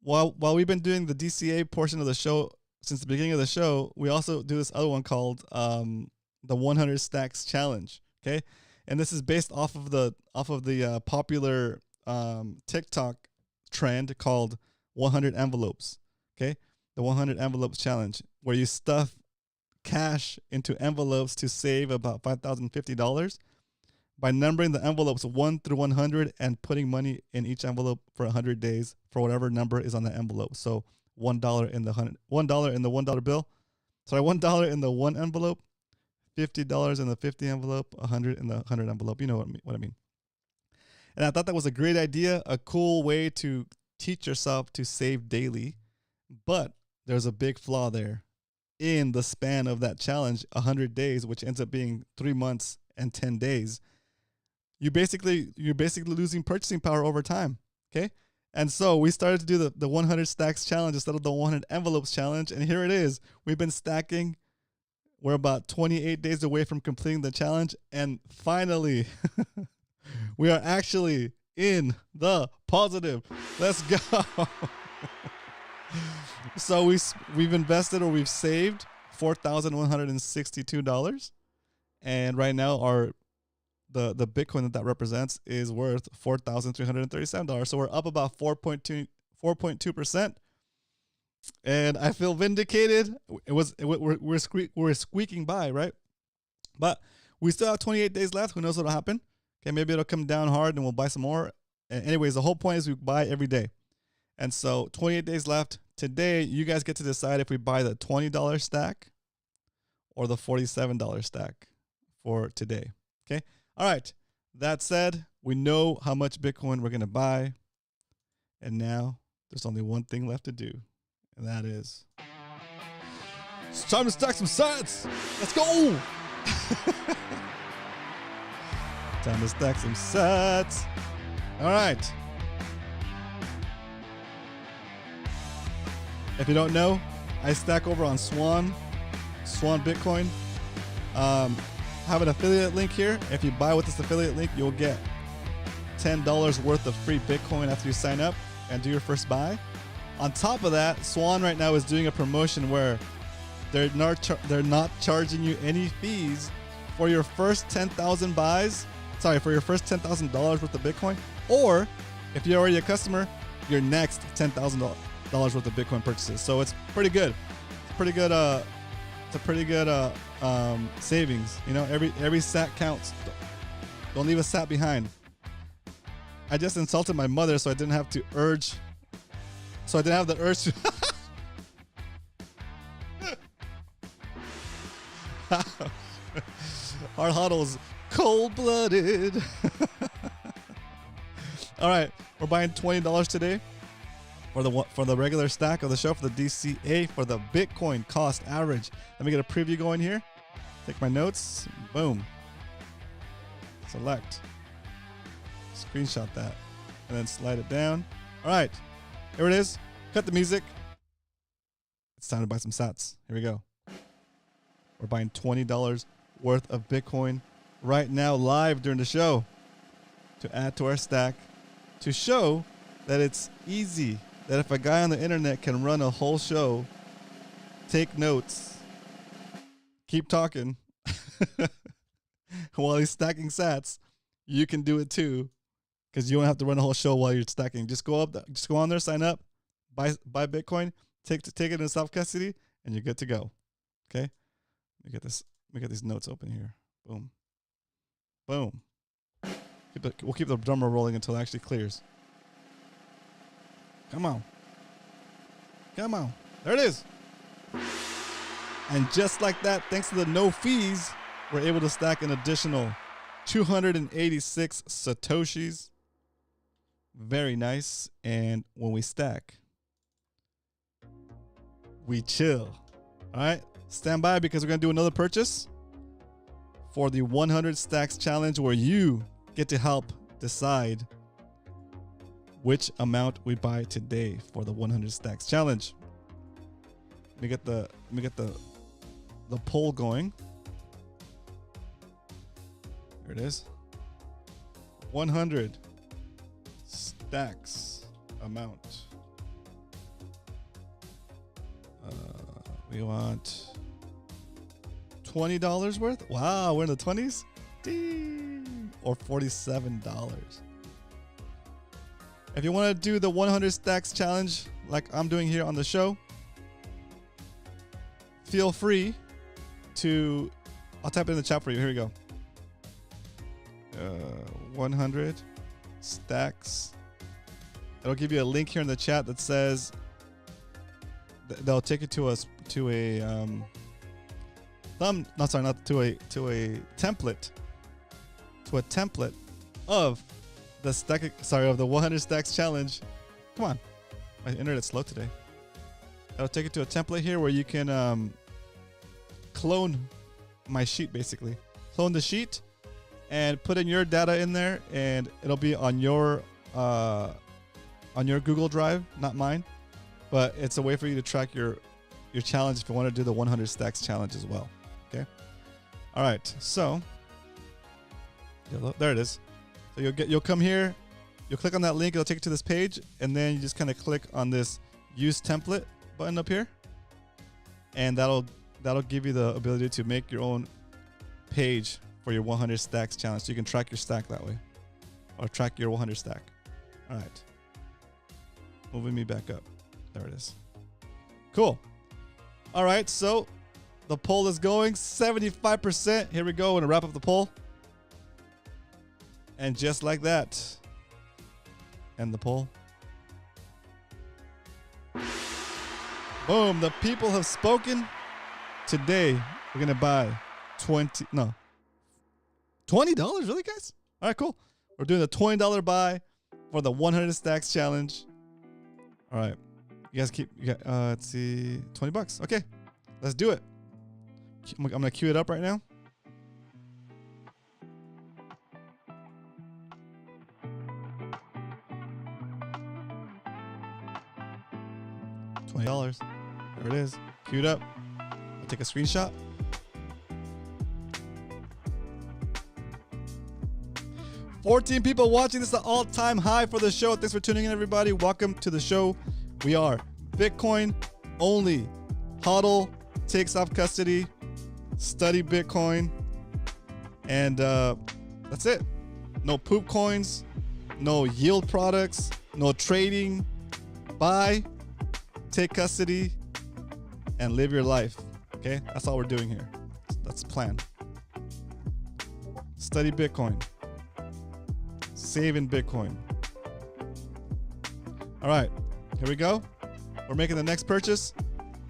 While we've been doing the DCA portion of the show since the beginning of the show, we also do this other one called the 100 Stacks Challenge. Okay, and this is based off of the popular TikTok trend called 100 envelopes. Okay, the 100 envelopes challenge, where you stuff cash into envelopes to save about $5,050 by numbering the envelopes 1 through 100 and putting money in each envelope for 100 days for whatever number is on the envelope. So $1 in the $1 bill. Sorry, $1 in the 1 envelope, $50 in the 50 envelope, 100 in the 100 envelope. You know what I mean. And I thought that was a great idea, a cool way to teach yourself to save daily. But there's a big flaw there. In the span of that challenge, 100 days, which ends up being 3 months and 10 days, you're basically losing purchasing power over time. Okay. And so we started to do the 100 stacks challenge instead of the 100 envelopes challenge. And here it is. We've been stacking. We're about 28 days away from completing the challenge. And finally, we are actually in the positive. Let's go. So we've invested, or we've saved $4,162, and right now the Bitcoin that represents is worth $4,337. So we're up about 4.2%, and I feel vindicated. We're squeaking by, right? But we still have 28 days left. Who knows what'll happen? Okay, maybe it'll come down hard and we'll buy some more. Anyways, the whole point is we buy every day. And so 28 days left. Today, you guys get to decide if we buy the $20 stack or the $47 stack for today. Okay? All right. That said, we know how much Bitcoin we're going to buy. And now there's only one thing left to do. And that is, it's time to stack some sats. Let's go. Time to stack some sats. All right. If you don't know, I stack over on Swan Bitcoin. Have an affiliate link here. If you buy with this affiliate link, you'll get $10 worth of free Bitcoin after you sign up and do your first buy. On top of that, Swan right now is doing a promotion where they're not charging you any fees for your first 10,000 buys. Sorry, for your first $10,000 worth of Bitcoin, or if you're already a customer, your next $10,000 worth of Bitcoin purchases. So it's pretty good. It's pretty good. It's a pretty good savings. You know, every sat counts. Don't leave a sat behind. I just insulted my mother, so I didn't have the urge to. Our huddle's cold-blooded. All right, we're buying $20 today for the regular stack of the show, for the DCA, for the Bitcoin cost average. Let me get a preview going here. Take my notes. Boom. Select. Screenshot that, and then slide it down. All right, here it is. Cut the music. It's time to buy some sats. Here we go. We're buying $20 worth of Bitcoin right now, live during the show, to add to our stack, to show that it's easy, that if a guy on the internet can run a whole show, take notes, keep talking while he's stacking sats, you can do it too, because you don't have to run a whole show while you're stacking. Just go on there, sign up, buy Bitcoin, take it in self-custody, and you're good to go. Okay? Let me get these notes open here. Boom. Boom. We'll keep the drummer rolling until it actually clears. Come on. Come on. There it is. And just like that, thanks to the no fees, we're able to stack an additional 286 Satoshis. Very nice. And when we stack, we chill. All right? Stand by, because we're going to do another purchase for the 100 Stacks Challenge, where you get to help decide which amount we buy today for the 100 Stacks Challenge. Let me get the poll going. There it is. 100 stacks amount. We want $20 worth. Wow, we're in the 20s. Ding. Or $47. If you want to do the 100 Stacks Challenge like I'm doing here on the show, feel free to, I'll type it in the chat for you. Here we go. 100 stacks. It'll give you a link here in the chat that says, they'll take you to a template of the 100 Stacks Challenge. Come on, my internet's slow today. That'll take you to a template here where you can clone my sheet, basically. Clone the sheet and put in your data in there, and it'll be on your Google Drive, not mine. But it's a way for you to track your challenge if you want to do the 100 Stacks Challenge as well. Okay. All right. So there it is. So you'll come here, you'll click on that link. It'll take you to this page, and then you just kind of click on this use template button up here, and that'll give you the ability to make your own page for your 100 stacks challenge. So you can track your stack that way, or track your 100 stack. All right, moving me back up. There it is. Cool. All right, so the poll is going 75%. Here we go. I'm gonna wrap up the poll, and just like that, end the poll. Boom, the people have spoken. Today, we're going to buy $20, really, guys? All right, cool. We're doing a $20 buy for the 100 stacks challenge. All right. You guys let's see, $20. Okay, let's do it. I'm going to queue it up right now. $20. There it is. Queued up. I'll take a screenshot. $14 people watching. This is the all-time high for the show. Thanks for tuning in, everybody. Welcome to the show. We are Bitcoin only. HODL takes off custody. Study Bitcoin. And that's it. No poop coins. No yield products. No trading. Buy. Take custody. And live your life. Okay? That's all we're doing here. That's the plan. Study Bitcoin. Save in Bitcoin. All right. Here we go. We're making the next purchase.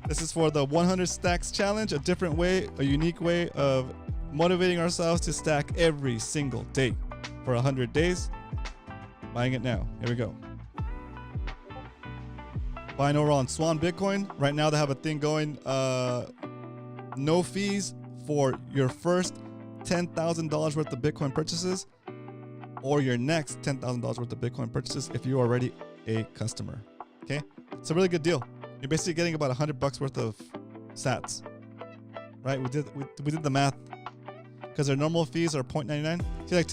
This is for the 100 stacks challenge, a different way, a unique way of motivating ourselves to stack every single day for 100 days. Buying it now. Here we go. Buying over on Swan Bitcoin. Right now they have a thing going, no fees for your first $10,000 worth of Bitcoin purchases or your next $10,000 worth of Bitcoin purchases if you're already a customer. Okay, it's a really good deal. You're basically getting about $100 worth of sats, right? We did the math because their normal fees are 0.99. See, like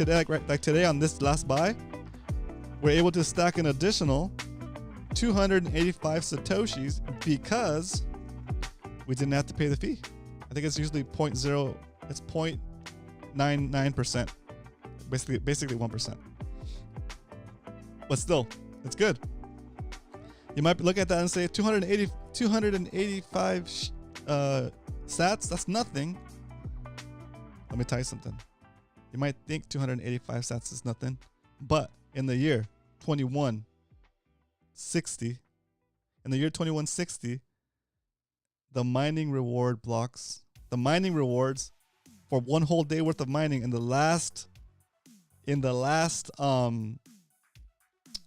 today on this last buy, we're able to stack an additional 285 satoshis because we didn't have to pay the fee. I think it's usually 0.0. It's 0.99%. Basically 1%. But still, it's good. You might look at that and say 285 sats, that's nothing. Let me tell you something. You might think 285 sats is nothing, but in the year 2160, the mining reward blocks, the mining rewards for one whole day worth of mining in the last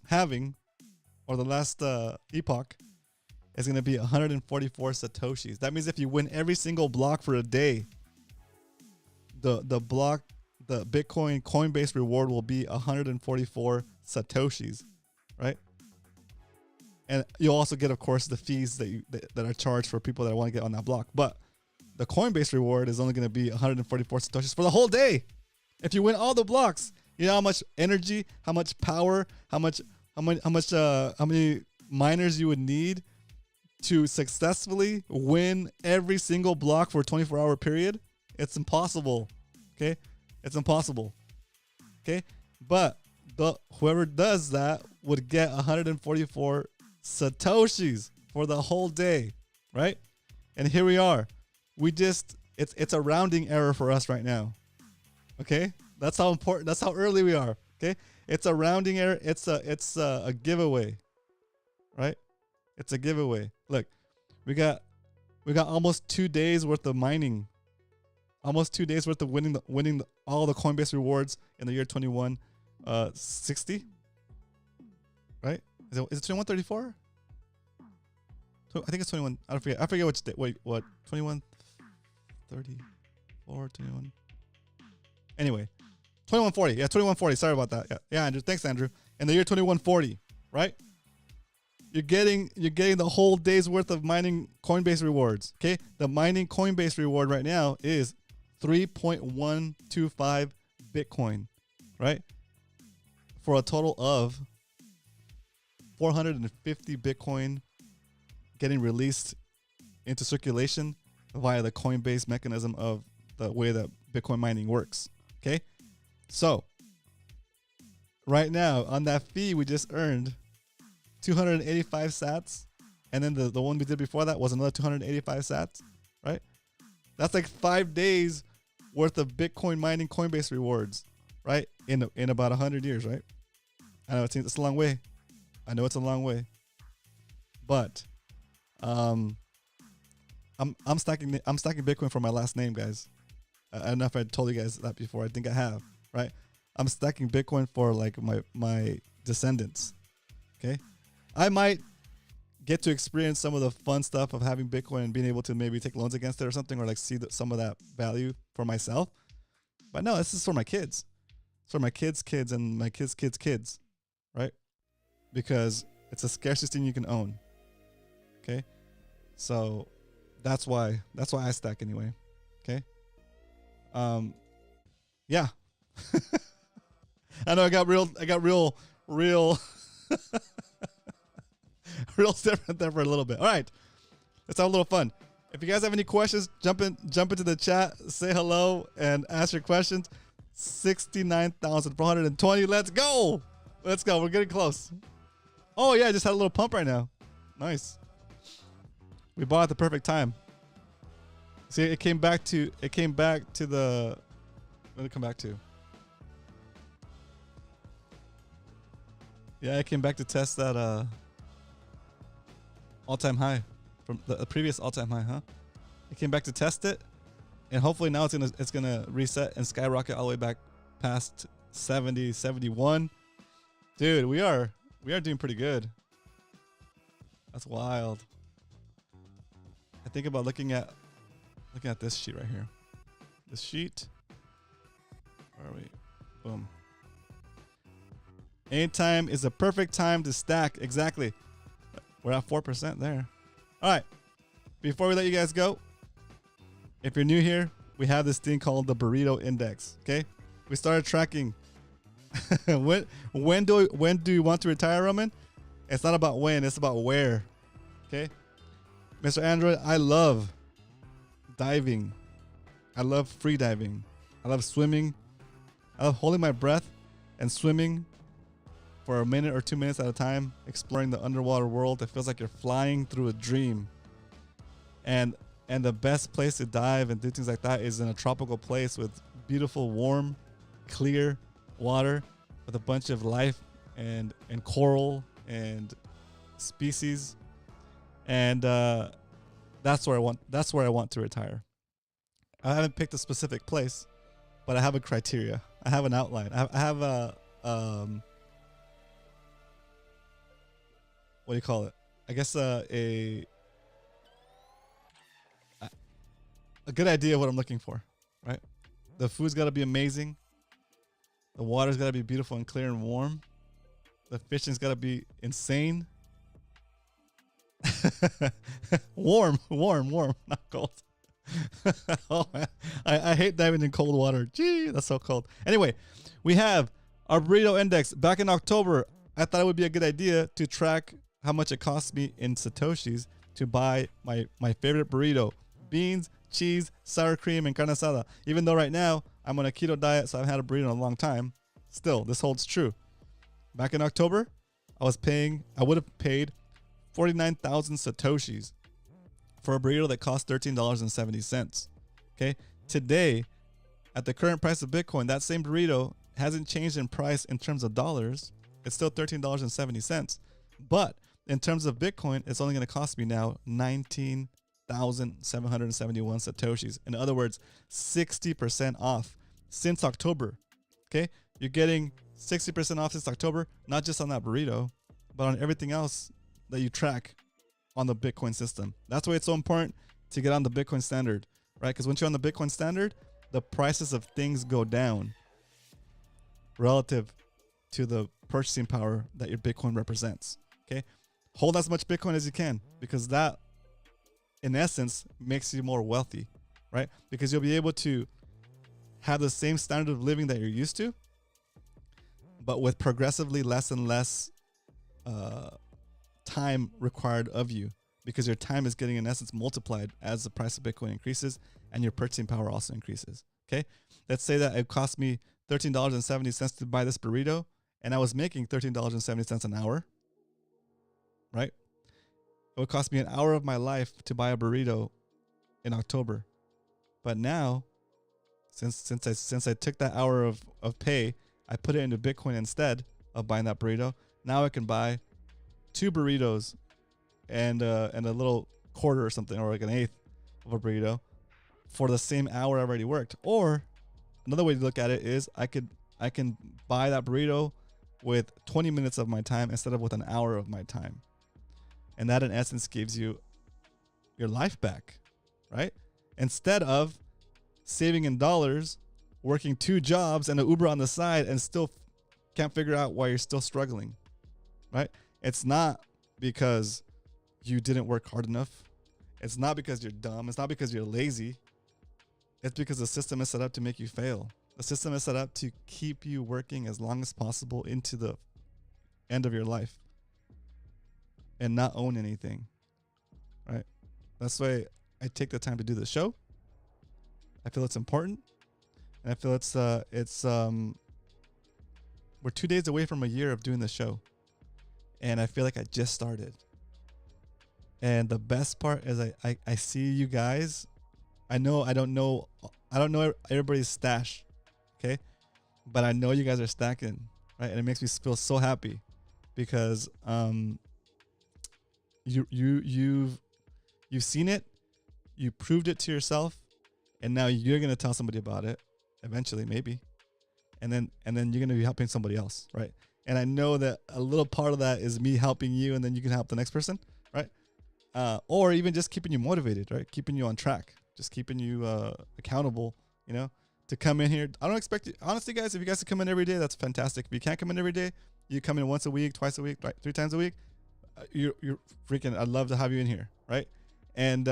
halving, or the last epoch, is going to be 144 satoshis. That means if you win every single block for a day, the Bitcoin Coinbase reward will be 144 satoshis, right? And you'll also get, of course, the fees that are charged for people that want to get on that block. But the Coinbase reward is only going to be 144 satoshis for the whole day. If you win all the blocks, you know how much energy, how much power, how many miners you would need to successfully win every single block for a 24-hour period? It's impossible. Okay? It's impossible. Okay? But whoever does that would get 144 satoshis for the whole day, right? And here we are. It's a rounding error for us right now. Okay? That's how important, that's how early we are. Okay? It's a rounding error. It's a giveaway. Right? It's a giveaway. Look, we got almost 2 days worth of mining. Almost 2 days worth of winning all the Coinbase rewards in the year 2160. Right? Is it 2134? I think it's 21. I forget which day. Wait, what? 2134, 21. Anyway, 2140. Yeah, 2140. Sorry about that. Yeah, Andrew. Thanks, Andrew. In the year 2140, right? You're getting the whole day's worth of mining Coinbase rewards. Okay, the mining Coinbase reward right now is 3.125 Bitcoin, right? For a total of 450 Bitcoin getting released into circulation via the Coinbase mechanism of the way that Bitcoin mining works. Okay, so right now on that fee we just earned 285 sats, and then the one we did before that was another 285 sats, right? That's like 5 days worth of Bitcoin mining Coinbase rewards, right? In about 100 years, right? I know it's a long way. I know it's a long way, but I'm stacking Bitcoin for my last name, guys. I don't know if I told you guys that before. I think I have, right? I'm stacking Bitcoin for like my descendants. Okay, I might get to experience some of the fun stuff of having Bitcoin and being able to maybe take loans against it or something, or like see some of that value for myself. But no, this is for my kids. It's for my kids' kids and my kids' kids' kids, right? Because it's the scarcest thing you can own. Okay, so that's why I stack anyway. Okay, yeah. I know I got real real different there for a little bit. All right, let's have a little fun. If you guys have any questions, jump into the chat, say hello, and ask your questions. 69,420. Let's go. We're getting close. Oh yeah, I just had a little pump right now. Nice. We bought at the perfect time. See, it came back to the. What did it come back to? Yeah, it came back to test that all-time high from the previous all-time high, huh? It came back to test it, and hopefully now it's gonna reset and skyrocket all the way back past 70, 71. Dude, we are doing pretty good. That's wild. I think about looking at this sheet right here. This sheet. Where are we? Boom. Anytime is the perfect time to stack. Exactly. We're at 4% there. All right. Before we let you guys go, if you're new here, we have this thing called the Burrito Index. Okay. We started tracking. when do you want to retire, Roman? It's not about when, it's about where. Okay. Mr. Android, I love diving. I love free diving. I love swimming. I love holding my breath and swimming for a minute or 2 minutes at a time, exploring the underwater world. It feels like you're flying through a dream. And the best place to dive and do things like that is in a tropical place with beautiful, warm, clear water with a bunch of life and coral and species. And that's where I want to retire. I haven't picked a specific place, but I have a criteria. I have an outline. I have a what do you call it? I guess a good idea of what I'm looking for, right? The food's got to be amazing. The water's got to be beautiful and clear and warm. The fishing's got to be insane. warm, not cold. Oh man, I hate diving in cold water. Gee, that's so cold. Anyway, we have our burrito index. Back in October, I thought it would be a good idea to track how much it costs me in Satoshis to buy my favorite burrito: beans, cheese, sour cream, and carne asada. Even though right now I'm on a keto diet, so I haven't had a burrito in a long time, still, this holds true. Back in October, I would have paid 49,000 Satoshis for a burrito that cost $13.70. Okay. Today, at the current price of Bitcoin, that same burrito hasn't changed in price in terms of dollars. It's still $13.70. But in terms of Bitcoin, it's only going to cost me now 19,771 Satoshis. In other words, 60% off since October. Okay. You're getting 60% off since October, not just on that burrito, but on everything else that you track on the Bitcoin system. That's why it's so important to get on the Bitcoin standard, right? Because once you're on the Bitcoin standard, the prices of things go down relative to the purchasing power that your Bitcoin represents. Okay. Hold as much Bitcoin as you can, because that, in essence, makes you more wealthy, right? Because you'll be able to have the same standard of living that you're used to, but with progressively less and less time required of you, because your time is getting in essence multiplied as the price of Bitcoin increases and your purchasing power also increases. Okay, let's say that it cost me $13.70 to buy this burrito, and I was making $13.70 an hour, right? It would cost me an hour of my life to buy a burrito in October. But now, since I took that hour of pay, I put it into Bitcoin instead of buying that burrito. Now I can buy 2 burritos and a little quarter or something, or like an eighth of a burrito for the same hour I already worked. Or another way to look at it is I can buy that burrito with 20 minutes of my time instead of with an hour of my time. And that in essence gives you your life back, right? Instead of saving in dollars, working 2 jobs and an Uber on the side and still can't figure out why you're still struggling, right? It's not because you didn't work hard enough. It's not because you're dumb. It's not because you're lazy. It's because the system is set up to make you fail. The system is set up to keep you working as long as possible into the end of your life and not own anything, right? That's why I take the time to do the show. I feel it's important, and I feel we're 2 days away from a year of doing the show, and I feel like I just started. And the best part is I see you guys. I don't know everybody's stash, okay? But I know you guys are stacking, right? And it makes me feel so happy because you've seen it, you proved it to yourself, and now you're gonna tell somebody about it eventually, maybe, and then you're gonna be helping somebody else, right? And I know that a little part of that is me helping you, and then you can help the next person, right? Or even just keeping you motivated, right? Keeping you on track, just keeping you accountable, you know, to come in here. I don't expect you, honestly, guys, if you guys can come in every day, that's fantastic. If you can't come in every day, you come in once a week, twice a week, 3 times a week. You're freaking, I'd love to have you in here, right? And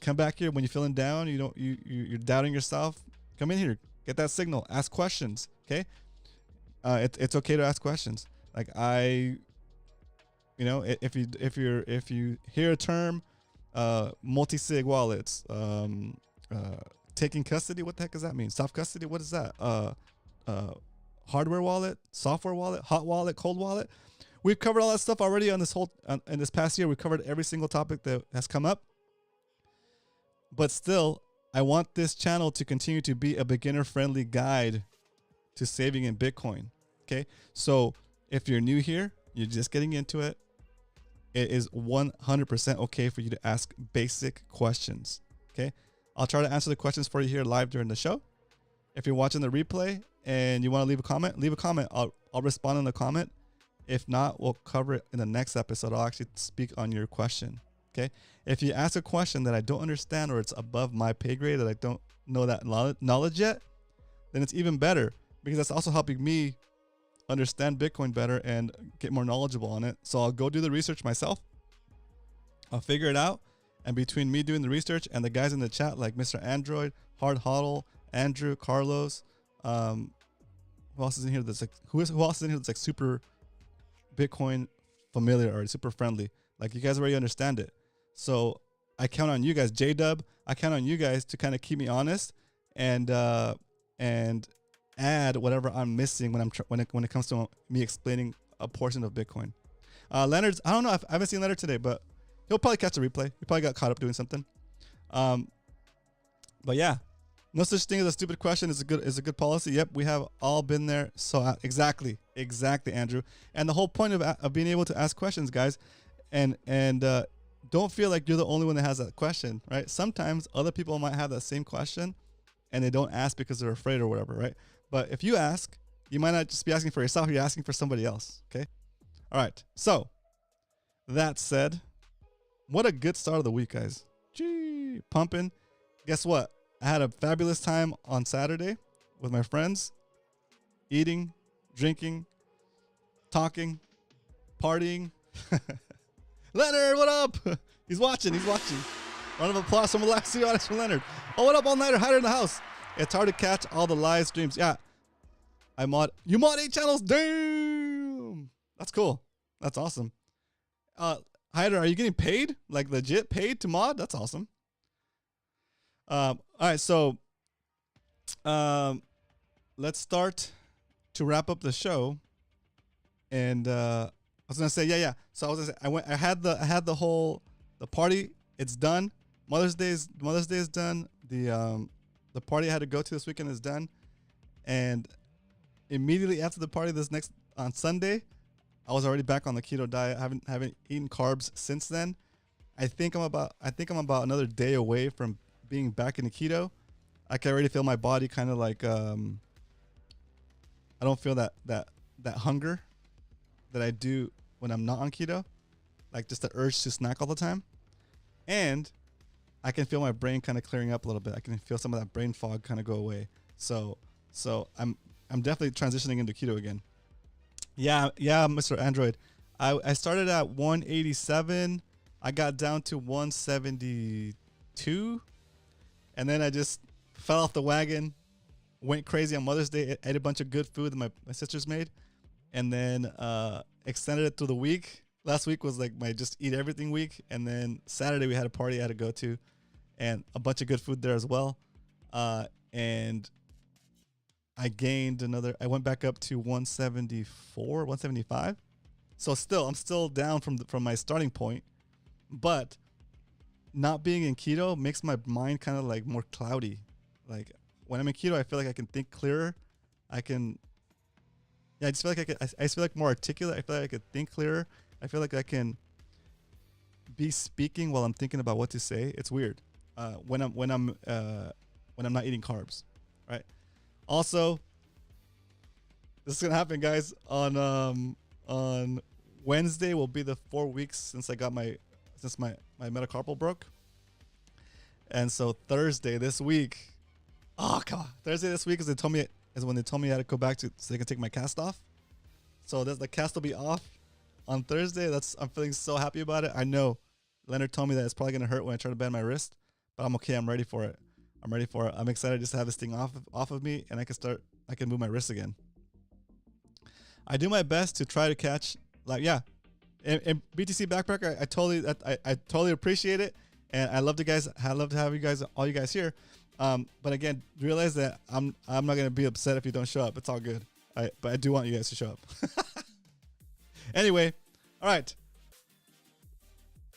come back here when you're feeling down, you're doubting yourself. Come in here, get that signal, ask questions, okay? It's okay to ask questions. Like if you hear a term, multi-sig wallets, taking custody, what the heck does that mean? Soft custody, what is that? Hardware wallet, software wallet, hot wallet, cold wallet. We've covered all that stuff already on in this past year. We've covered every single topic that has come up. But still, I want this channel to continue to be a beginner-friendly guide to saving in Bitcoin. Okay, so if you're new here, you're just getting into it, it is 100% okay for you to ask basic questions. Okay, I'll try to answer the questions for you here live during the show. If you're watching the replay and you want to leave a comment, leave a comment. I'll respond in the comment. If not, we'll cover it in the next episode. I'll actually speak on your question. Okay. If you ask a question that I don't understand, or it's above my pay grade, that I don't know that knowledge yet, then it's even better, because that's also helping me understand Bitcoin better and get more knowledgeable on it. So I'll go do the research myself. I'll figure it out. And between me doing the research and the guys in the chat, like Mr. Android, Hard Hodl, Andrew, Carlos, who else is in here that's like, who else is in here that's like super Bitcoin familiar or super friendly? Like, you guys already understand it. So I count on you guys, J-Dub. I count on you guys to kind of keep me honest and add whatever I'm missing when it comes to me explaining a portion of Bitcoin. Leonard's, I don't know, I haven't seen Leonard today, but he'll probably catch a replay. He probably got caught up doing something. But yeah, no such thing as a stupid question is a good policy. Yep, we have all been there. So exactly, Andrew. And the whole point of being able to ask questions, guys, and don't feel like you're the only one that has that question, right? Sometimes other people might have that same question and they don't ask because they're afraid or whatever, right? But if you ask, you might not just be asking for yourself, you're asking for somebody else, okay? All right, so that said, what a good start of the week, guys. Gee, pumping. Guess what? I had a fabulous time on Saturday with my friends, eating, drinking, talking, partying. Leonard, what up? He's watching. Round of applause from the last two audience from Leonard. Oh, what up, all-nighter? Hider in the house. It's hard to catch all the live streams. Yeah. You mod 8 channels. Damn. That's cool. That's awesome. Hyder, are you getting paid? Like legit paid to mod? That's awesome. All right, so let's start to wrap up the show. And I was gonna say, yeah. So I was gonna say, I had the whole party. It's done. Mother's Day is done. The party I had to go to this weekend is done. And immediately after the party on Sunday, I was already back on the keto diet. I haven't eaten carbs since then. I think I'm about another day away from being back in the keto. I can already feel my body kind of like I don't feel that hunger that I do when I'm not on keto, like just the urge to snack all the time. And I can feel my brain kind of clearing up a little bit. I can feel some of that brain fog kind of go away. So I'm definitely transitioning into keto again. Yeah, Mr. Android. I started at 187. I got down to 172. And then I just fell off the wagon, went crazy on Mother's Day, ate a bunch of good food that my sisters made, and then extended it through the week. Last week was like my just eat everything week. And then Saturday we had a party I had to go to and a bunch of good food there as well. And I gained I went back up to 174, 175. So I'm still down from my starting point, but not being in keto makes my mind kind of like more cloudy. Like when I'm in keto, I feel like I can think clearer. I just feel like I feel like more articulate. I feel like I could think clearer. I feel like I can be speaking while I'm thinking about what to say. It's weird when I'm not eating carbs, right? Also, this is gonna happen, guys. On Wednesday will be the 4 weeks since my metacarpal broke, and so Thursday this week. Oh God, Thursday this week is when they told me I had to go back so they can take my cast off. So the cast will be off on Thursday. I'm feeling so happy about it. I know Leonard told me that it's probably gonna hurt when I try to bend my wrist, but I'm okay. I'm ready for it. I'm excited just to have this thing off of me, and I can move my wrist again. I do my best to try to catch, like, yeah. And BTC Backpacker, I totally appreciate it, and I love to have all you guys here. But again, realize that I'm not gonna be upset if you don't show up. It's all good. But I do want you guys to show up. Anyway, all right.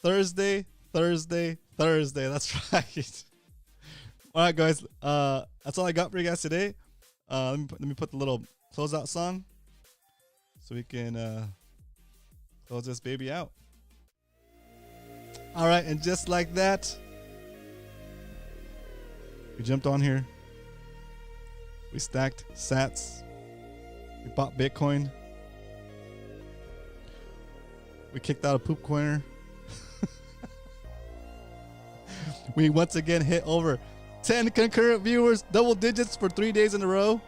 Thursday. That's right. All right, guys. That's all I got for you guys today. Let me put the little closeout song so we can close this baby out. All right, and just like that, we jumped on here. We stacked sats. We bought Bitcoin. We kicked out a poop coiner. We once again hit over 10 concurrent viewers, double digits for 3 days in a row.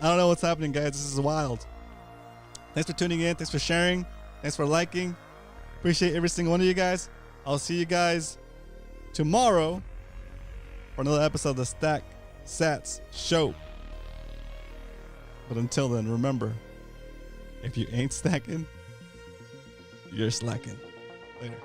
I don't know what's happening, guys. This is wild. Thanks for tuning in. Thanks for sharing. Thanks for liking. Appreciate every single one of you guys. I'll see you guys tomorrow for another episode of the Stack Sats Show. But until then, remember, if you ain't stacking, you're slacking. Later.